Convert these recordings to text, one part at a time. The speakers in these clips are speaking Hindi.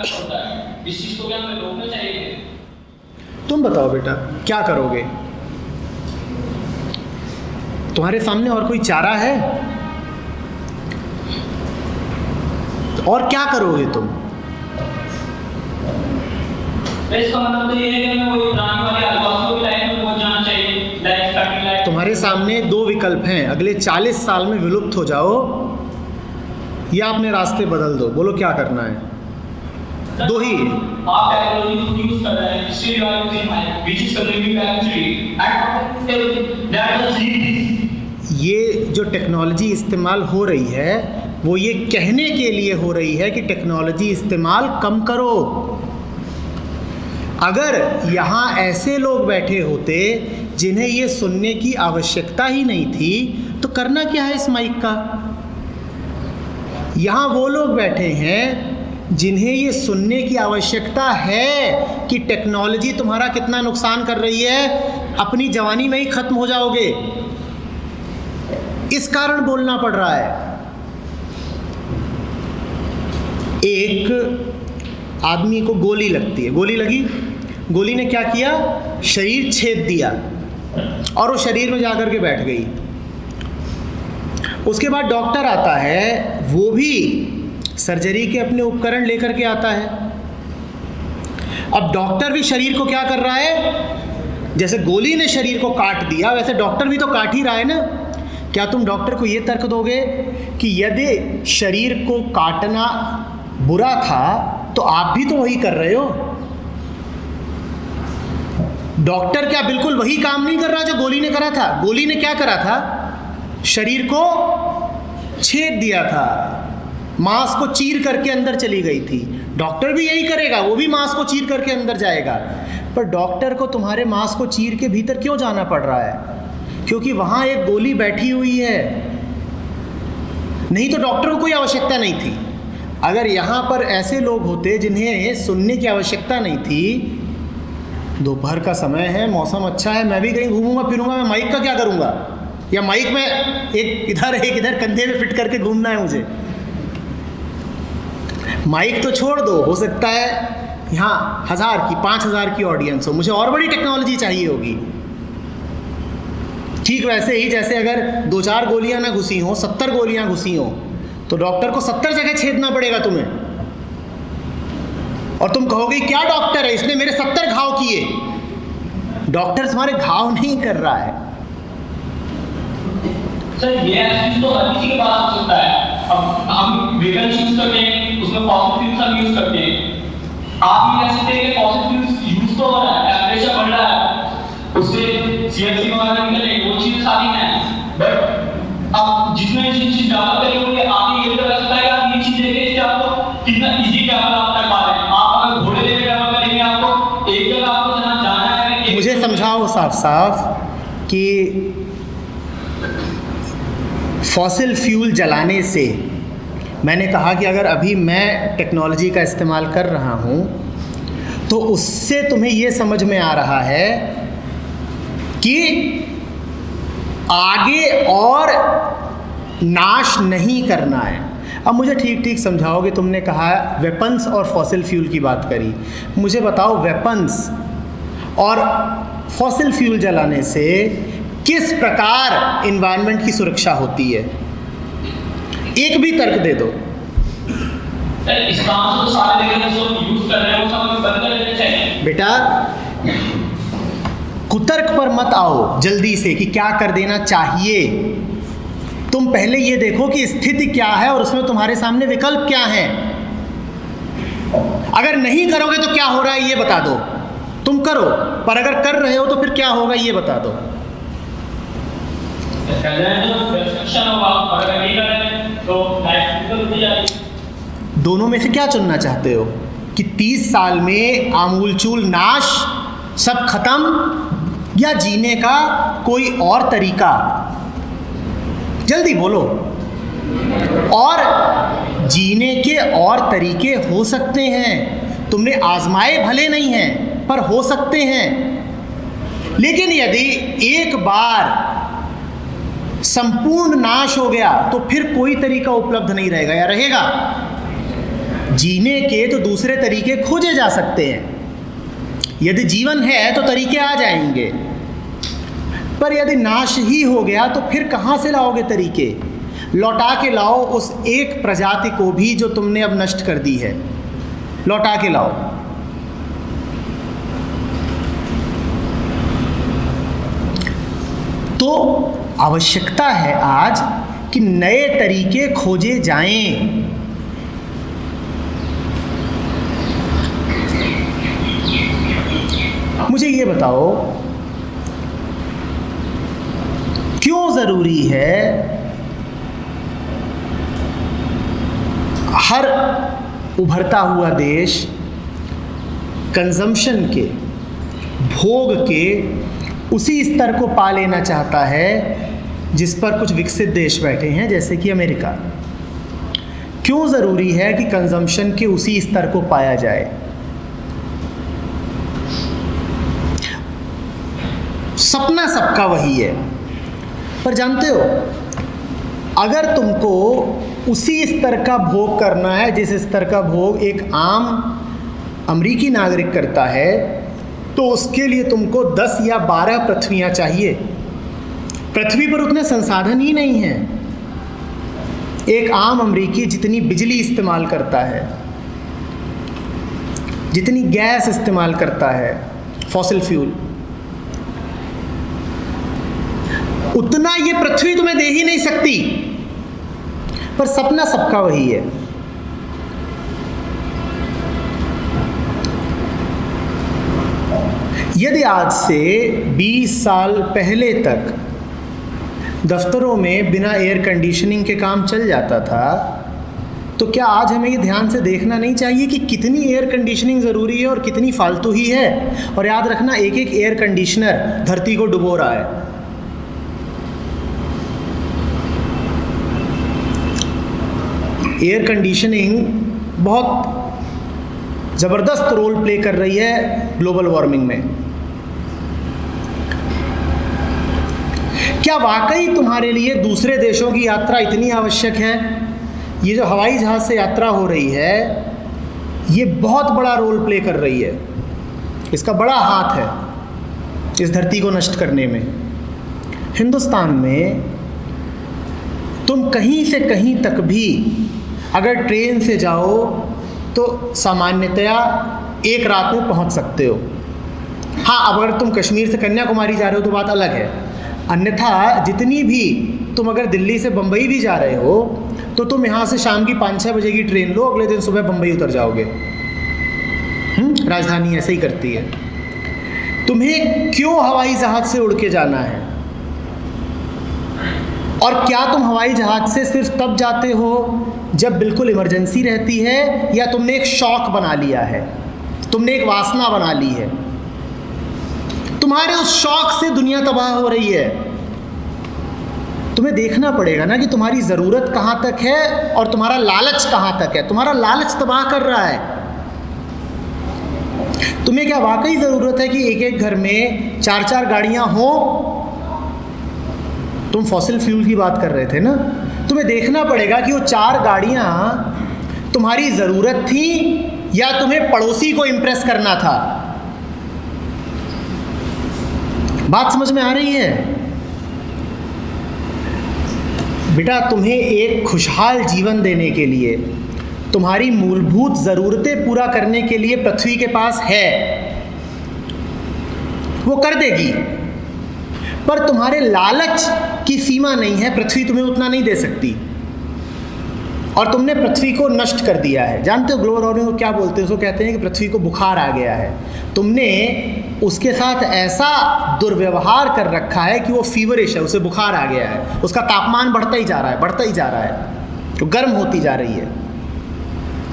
अच्छा होता है। इस चीज को क्या हमें रोकना चाहिए? तुम बताओ बेटा, क्या करोगे? तुम्हारे सामने और कोई चारा है? और क्या करोगे तुम? इसका मतलब तो ये है कि हमें वही पुरानी वाली आदिवासियों की लाइफ में पहुंच जाना चाहिए, लाइफ स्टार्टिंग लाइफ। तुम्हारे सामने दो विकल्प हैं, अगले 40 साल में विलुप्त हो जाओ या अपने रास्ते बदल दो। बोलो क्या करना है? दो ही। आप टेक्नोलॉजी यूज कर रहे हैं, still you are using mic which is consuming electricity and that was this. ये जो टेक्नोलॉजी इस्तेमाल हो रही है वो ये कहने के लिए हो रही है कि टेक्नोलॉजी इस्तेमाल कम करो। अगर यहाँ ऐसे लोग बैठे होते जिन्हें ये सुनने की आवश्यकता ही नहीं थी तो करना क्या है इस माइक का? यहाँ वो लोग बैठे हैं जिन्हें ये सुनने की आवश्यकता है कि टेक्नोलॉजी तुम्हारा कितना नुकसान कर रही है, अपनी जवानी में ही खत्म हो जाओगे। इस कारण बोलना पड़ रहा है। एक आदमी को गोली लगती है, गोली लगी, गोली ने क्या किया? शरीर छेद दिया और वो शरीर में जाकर के बैठ गई। उसके बाद डॉक्टर आता है, वो भी सर्जरी के अपने उपकरण लेकर के आता है। अब डॉक्टर भी शरीर को क्या कर रहा है? जैसे गोली ने शरीर को काट दिया वैसे डॉक्टर भी तो काट ही रहा है ना। क्या तुम डॉक्टर को ये तर्क दोगे कि यदि शरीर को काटना बुरा था तो आप भी तो वही कर रहे हो? डॉक्टर क्या बिल्कुल वही काम नहीं कर रहा जो गोली ने करा था? गोली ने क्या करा था? शरीर को छेद दिया था, मांस को चीर करके अंदर चली गई थी। डॉक्टर भी यही करेगा, वो भी मांस को चीर करके अंदर जाएगा। पर डॉक्टर को तुम्हारे मांस को चीर के भीतर क्यों जाना पड़ रहा है? क्योंकि वहाँ एक गोली बैठी हुई है, नहीं तो डॉक्टर को कोई आवश्यकता नहीं थी। अगर यहाँ पर ऐसे लोग होते जिन्हें सुनने की आवश्यकता नहीं थी, दोपहर का समय है, मौसम अच्छा है, मैं भी कहीं घूमूंगा फिरूंगा, मैं माइक का क्या करूँगा? या माइक में एक इधर कंधे में फिट करके घूमना है मुझे? माइक तो छोड़ दो, हो सकता है यहाँ 1000 की 5000 की ऑडियंस हो, मुझे और बड़ी टेक्नोलॉजी चाहिए होगी। ठीक वैसे ही जैसे अगर 2-4 गोलियां ना घुसी हों, 70 गोलियां घुसी हों, तो डॉक्टर को 70 जगह छेदना पड़ेगा तुम्हें। और तुम कहोगे क्या डॉक्टर है, इसने मेरे 70 घाव किए। डॉक्टर तुम्हारे घाव नहीं कर रहा है। सर ये चीज तो हर किसी के पास हो सकता है। अब हम वेगन यूज करते हैं, उसमें पॉजिटिव सब यूज करते हैं। आप ये कह सकते हैं कि पॉजिटिव यूज तो हो रहा है, टेम्परेचर बढ़ रहा है, उससे सीएफसी वगैरह निकल रही है, वो चीजें सारी हैं। बट अब जिसमें चीज ज्यादा करेंगे आप ये भी तो कह सकता है कि आप ये चीज देखें इससे आपको कितना इजी ट्रैवल आप कर पा रहे हैं। आप अगर घोड़े लेकर ट्रैवल करेंगे, आपको एक जगह आपको जहाँ जाना है। मुझे समझाओ साफ साफ कि फॉसिल फ्यूल जलाने से, मैंने कहा कि अगर अभी मैं टेक्नोलॉजी का इस्तेमाल कर रहा हूँ तो उससे तुम्हें ये समझ में आ रहा है कि आगे और नाश नहीं करना है। अब मुझे ठीक ठीक समझाओ कि तुमने कहा वेपन्स और फॉसिल फ्यूल की बात करी, मुझे बताओ वेपन्स और फॉसिल फ्यूल जलाने से किस प्रकार एनवायरनमेंट की सुरक्षा होती है? एक भी तर्क दे दो। इस काम से तो सारे लेकिन जो यूज कर रहे हैं वो सब बंद कर देना चाहिए। बेटा कुतर्क पर मत आओ जल्दी से कि क्या कर देना चाहिए। तुम पहले ये देखो कि स्थिति क्या है और उसमें तुम्हारे सामने विकल्प क्या है। अगर नहीं करोगे तो क्या हो रहा है ये बता दो। तुम करो, पर अगर कर रहे हो तो फिर क्या होगा ये बता दो। दोनों में से क्या चुनना चाहते हो कि 30 साल में आमूलचूल नाश, सब खत्म, या जीने का कोई और तरीका? जल्दी बोलो। और जीने के और तरीके हो सकते हैं, तुमने आजमाए भले नहीं हैं पर हो सकते हैं। लेकिन यदि एक बार संपूर्ण नाश हो गया तो फिर कोई तरीका उपलब्ध नहीं रहेगा, या रहेगा? जीने के तो दूसरे तरीके खोजे जा सकते हैं। यदि जीवन है तो तरीके आ जाएंगे, पर यदि नाश ही हो गया तो फिर कहाँ से लाओगे तरीके? लौटा के लाओ उस एक प्रजाति को भी जो तुमने अब नष्ट कर दी है, लौटा के लाओ। तो आवश्यकता है आज कि नए तरीके खोजे जाएं। मुझे ये बताओ, क्यों ज़रूरी है हर उभरता हुआ देश कंजम्पशन के, भोग के उसी स्तर को पा लेना चाहता है जिस पर कुछ विकसित देश बैठे हैं, जैसे कि अमेरिका? क्यों ज़रूरी है कि कंजम्पशन के उसी स्तर को पाया जाए? सपना सबका वही है, पर जानते हो, अगर तुमको उसी स्तर का भोग करना है जिस स्तर का भोग एक आम अमेरिकी नागरिक करता है, तो उसके लिए तुमको 10 या 12 पृथ्वियाँ चाहिए। पृथ्वी पर उतने संसाधन ही नहीं हैं। एक आम अमेरिकी जितनी बिजली इस्तेमाल करता है, जितनी गैस इस्तेमाल करता है, फॉसिल फ्यूल, उतना ये पृथ्वी तुम्हें दे ही नहीं सकती। पर सपना सबका वही है। यदि आज से 20 साल पहले तक दफ्तरों में बिना एयर कंडीशनिंग के काम चल जाता था, तो क्या आज हमें ये ध्यान से देखना नहीं चाहिए कि कितनी एयर कंडीशनिंग ज़रूरी है और कितनी फालतू ही है? और याद रखना, एक एक एयर कंडीशनर धरती को डुबो रहा है। एयर कंडीशनिंग बहुत ज़बरदस्त रोल प्ले कर रही है ग्लोबल वार्मिंग में। क्या वाकई तुम्हारे लिए दूसरे देशों की यात्रा इतनी आवश्यक है? ये जो हवाई जहाज़ से यात्रा हो रही है, ये बहुत बड़ा रोल प्ले कर रही है। इसका बड़ा हाथ है इस धरती को नष्ट करने में। हिंदुस्तान में तुम कहीं से कहीं तक भी अगर ट्रेन से जाओ तो सामान्यतया एक रात में पहुंच सकते हो। हाँ, अब अगर तुम कश्मीर से कन्याकुमारी जा रहे हो तो बात अलग है। अन्यथा जितनी भी तुम अगर दिल्ली से बम्बई भी जा रहे हो तो तुम यहाँ से शाम की 5-6 बजे की ट्रेन लो, अगले दिन सुबह बम्बई उतर जाओगे। राजधानी ऐसे ही करती है। तुम्हें क्यों हवाई जहाज़ से उड़ के जाना है? और क्या तुम हवाई जहाज़ से सिर्फ तब जाते हो जब बिल्कुल इमरजेंसी रहती है, या तुमने एक शौक बना लिया है, तुमने एक वासना बना ली है? तुम्हारे उस शौक से दुनिया तबाह हो रही है। तुम्हें देखना पड़ेगा ना कि तुम्हारी ज़रूरत कहाँ तक है और तुम्हारा लालच कहाँ तक है। तुम्हारा लालच तबाह कर रहा है। तुम्हें क्या वाकई ज़रूरत है कि एक एक घर में 4-4 गाड़ियाँ हों? तुम फॉसिल फ्यूल की बात कर रहे थे ना। तुम्हें देखना पड़ेगा कि वो 4 गाड़ियाँ तुम्हारी ज़रूरत थी या तुम्हें पड़ोसी को इम्प्रेस करना था। बात समझ में आ रही है? बेटा, तुम्हें एक खुशहाल जीवन देने के लिए, तुम्हारी मूलभूत ज़रूरतें पूरा करने के लिए पृथ्वी के पास है, वो कर देगी। पर तुम्हारे लालच की सीमा नहीं है, पृथ्वी तुम्हें उतना नहीं दे सकती। और तुमने पृथ्वी को नष्ट कर दिया है। जानते हो ग्लोबल वार्मिंग को क्या बोलते हैं? उसको कहते हैं कि पृथ्वी को बुखार आ गया है। तुमने उसके साथ ऐसा दुर्व्यवहार कर रखा है कि वो फीवरिश है, उसे बुखार आ गया है। उसका तापमान बढ़ता ही जा रहा है, बढ़ता ही जा रहा है, तो गर्म होती जा रही है,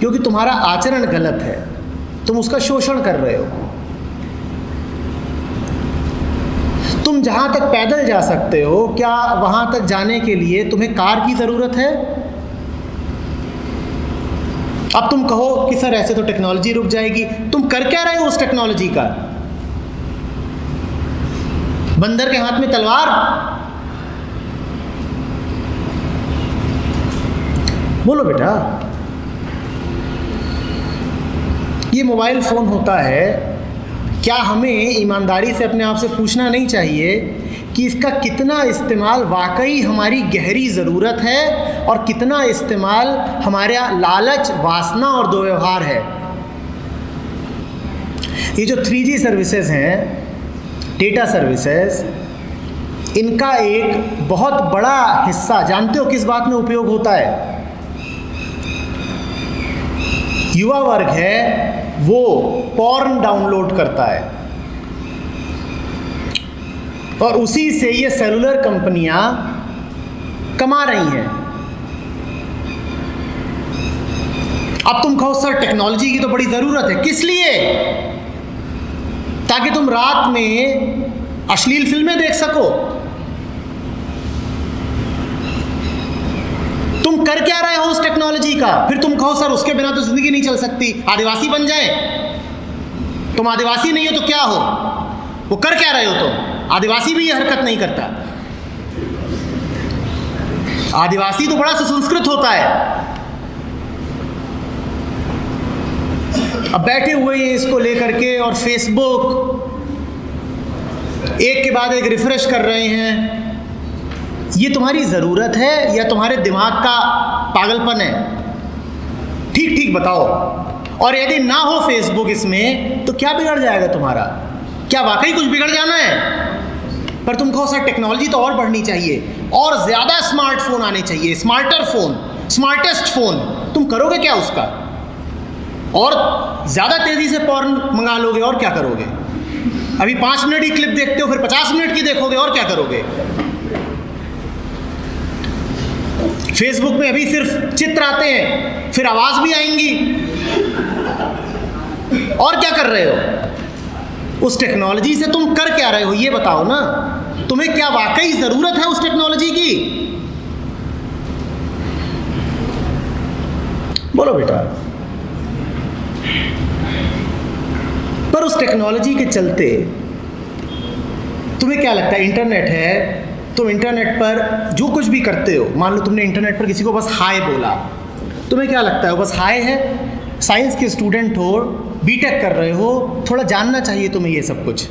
क्योंकि तुम्हारा आचरण गलत है। तुम उसका शोषण कर रहे हो। तुम जहाँ तक पैदल जा सकते हो, क्या वहाँ तक जाने के लिए तुम्हें कार की ज़रूरत है? अब तुम कहो कि सर ऐसे तो टेक्नोलॉजी रुक जाएगी। तुम कर क्या रहे हो उस टेक्नोलॉजी का? बंदर के हाथ में तलवार। बोलो बेटा, ये मोबाइल फ़ोन होता है, क्या हमें ईमानदारी से अपने आप से पूछना नहीं चाहिए कि इसका कितना इस्तेमाल वाकई हमारी गहरी ज़रूरत है और कितना इस्तेमाल हमारा लालच, वासना और दुर्व्यवहार है? ये जो 3G सर्विसेज हैं, डेटा सर्विसेज, इनका एक बहुत बड़ा हिस्सा जानते हो किस बात में उपयोग होता है? युवा वर्ग है वो पॉर्न डाउनलोड करता है और उसी से ये सेलुलर कंपनियां कमा रही हैं। अब तुम कहो सर टेक्नोलॉजी की तो बड़ी ज़रूरत है, किस लिए? ताकि तुम रात में अश्लील फिल्में देख सको। तुम कर क्या रहे हो उस टेक्नोलॉजी का? फिर तुम कहो सर उसके बिना तो जिंदगी नहीं चल सकती, आदिवासी बन जाए। तुम आदिवासी नहीं हो तो क्या हो? वो कर क्या रहे हो तुम? आदिवासी भी ये हरकत नहीं करता। आदिवासी तो बड़ा सुसंस्कृत होता है। अब बैठे हुए हैं इसको लेकर के और फेसबुक एक के बाद एक रिफ्रेश कर रहे हैं। ये तुम्हारी ज़रूरत है या तुम्हारे दिमाग का पागलपन है? ठीक ठीक बताओ। और यदि ना हो फेसबुक इसमें तो क्या बिगड़ जाएगा तुम्हारा? क्या वाकई कुछ बिगड़ जाना है? पर तुम कहो सर टेक्नोलॉजी तो और बढ़नी चाहिए और ज़्यादा स्मार्टफोन आने चाहिए, स्मार्टर फ़ोन, स्मार्टेस्ट फ़ोन। तुम करोगे क्या उसका? और ज़्यादा तेज़ी से पॉर्न मंगा लोगे और क्या करोगे? अभी 5 मिनट की क्लिप देखते हो, फिर 50 मिनट की देखोगे और क्या करोगे? फेसबुक में अभी सिर्फ चित्र आते हैं, फिर आवाज़ भी आएंगी। और क्या कर रहे हो? उस टेक्नोलॉजी से तुम कर क्या रहे हो ये बताओ ना। तुम्हें क्या वाकई ज़रूरत है उस टेक्नोलॉजी की? बोलो बेटा। पर उस टेक्नोलॉजी के चलते तुम्हें क्या लगता है? इंटरनेट है, तुम इंटरनेट पर जो कुछ भी करते हो, मान लो तुमने इंटरनेट पर किसी को बस हाय बोला, तुम्हें क्या लगता है वो बस हाय है? साइंस के स्टूडेंट हो, बीटेक कर रहे हो, थोड़ा जानना चाहिए तुम्हें ये सब कुछ।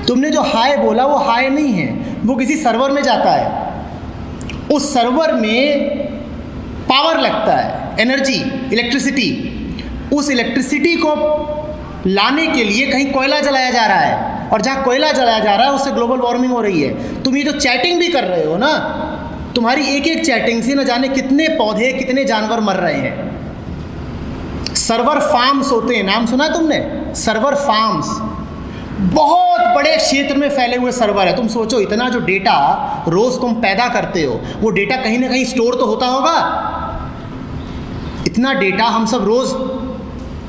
तुमने जो हाय बोला वो हाय नहीं है, वो किसी सर्वर में जाता है। उस सर्वर में पावर लगता है, एनर्जी, इलेक्ट्रिसिटी। उस इलेक्ट्रिसिटी को लाने के लिए कहीं कोयला जलाया जा रहा है और जहाँ कोयला जलाया जा रहा है उससे ग्लोबल वार्मिंग हो रही है। तुम ये जो चैटिंग भी कर रहे हो ना, तुम्हारी एक एक चैटिंग से न जाने कितने पौधे, कितने जानवर मर रहे हैं। सर्वर फार्म्स होते हैं, नाम सुना है तुमने? सर्वर फार्म्स बहुत बड़े क्षेत्र में फैले हुए सर्वर है। तुम सोचो इतना जो डेटा रोज़ तुम पैदा करते हो, वो डेटा कहीं ना कहीं स्टोर तो होता होगा। इतना डेटा हम सब रोज़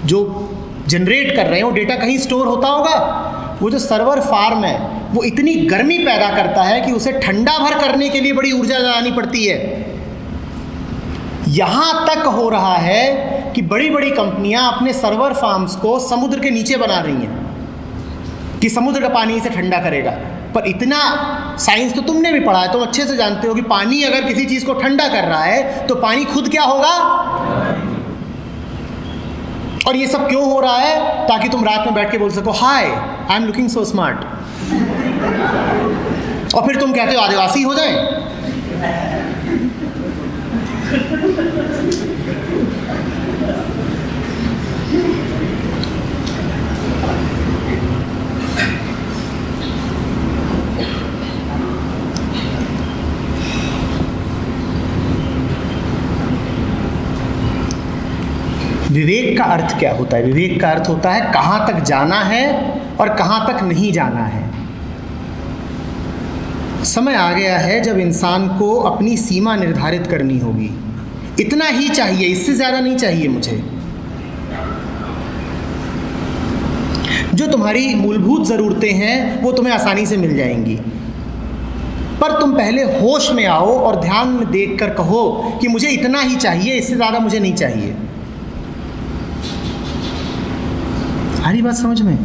जो जनरेट कर रहे हैं वो डेटा कहीं स्टोर होता होगा। वो जो सर्वर फार्म है वो इतनी गर्मी पैदा करता है कि उसे ठंडा भर करने के लिए बड़ी ऊर्जा लगानी पड़ती है। यहाँ तक हो रहा है कि बड़ी बड़ी कंपनियां अपने सर्वर फार्म्स को समुद्र के नीचे बना रही हैं कि समुद्र का पानी इसे ठंडा करेगा। पर इतना साइंस तो तुमने भी पढ़ा है, तुम अच्छे से जानते हो कि पानी अगर किसी चीज़ को ठंडा कर रहा है तो पानी खुद क्या होगा। और ये सब क्यों हो रहा है? ताकि तुम रात में बैठ के बोल सको hi I am looking so smart, और फिर तुम कहते हो आदिवासी हो जाए। विवेक का अर्थ क्या होता है? विवेक का अर्थ होता है कहाँ तक जाना है और कहाँ तक नहीं जाना है। समय आ गया है जब इंसान को अपनी सीमा निर्धारित करनी होगी। इतना ही चाहिए, इससे ज़्यादा नहीं चाहिए मुझे। जो तुम्हारी मूलभूत ज़रूरतें हैं वो तुम्हें आसानी से मिल जाएंगी, पर तुम पहले होश में आओ और ध्यान में देख कर कहो कि मुझे इतना ही चाहिए, इससे ज़्यादा मुझे नहीं चाहिए। आ रही बात समझ में?